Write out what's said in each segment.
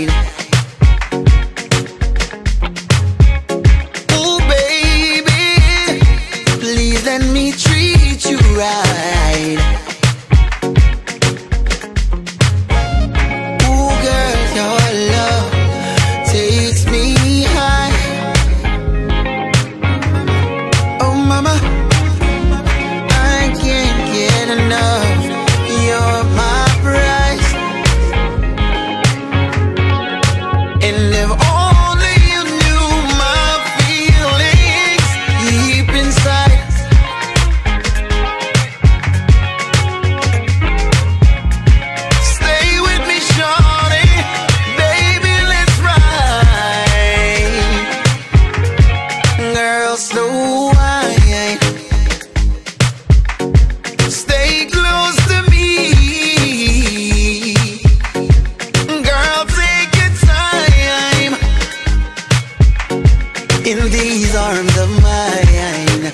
alright. Ooh, baby, please let me treat you right. Ooh, girl, your love takes me high. Oh, mama, I can't get enough. You're my prize. And if only you knew my feelings deep inside. Stay with me, shorty, baby, let's ride. Girl, slow wine. Stay close to me. Girl, take your time in these arms of mine.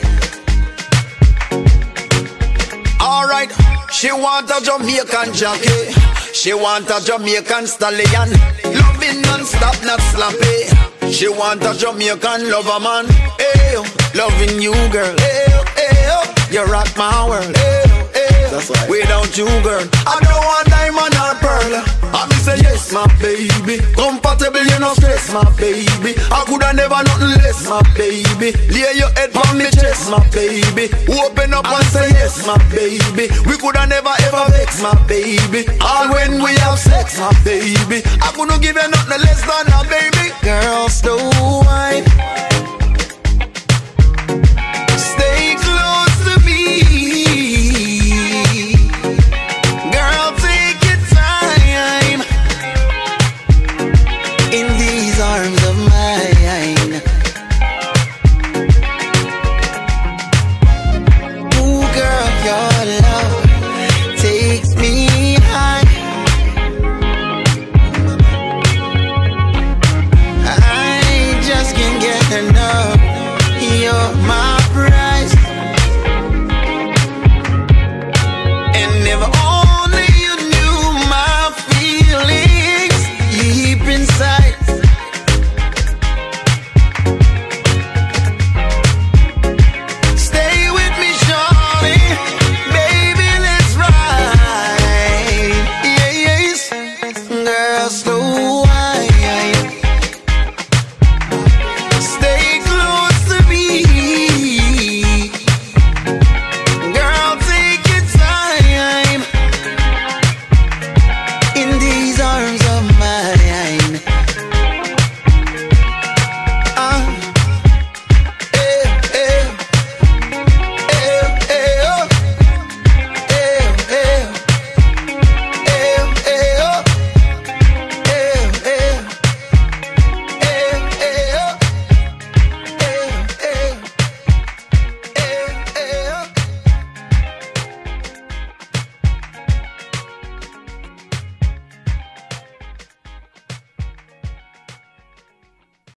Alright, she want a Jamaican jockey. She want a Jamaican stallion. Loving non-stop, not sloppy. She want a Jamaican lover man. Hey, loving you, girl. Hey, hey, you rock my world. Hey, that's right. Without you, girl, I don't want diamond or pearl. I me say yes, my baby. Comfortable, you no stress, my baby. I coulda never nothing less, my baby. Lay your head on me chest, my baby. Open up and say yes, my baby. We coulda never ever vex, my baby. All when we have sex, my baby. I couldn't give you nothing less than a baby. Girl, slow wine.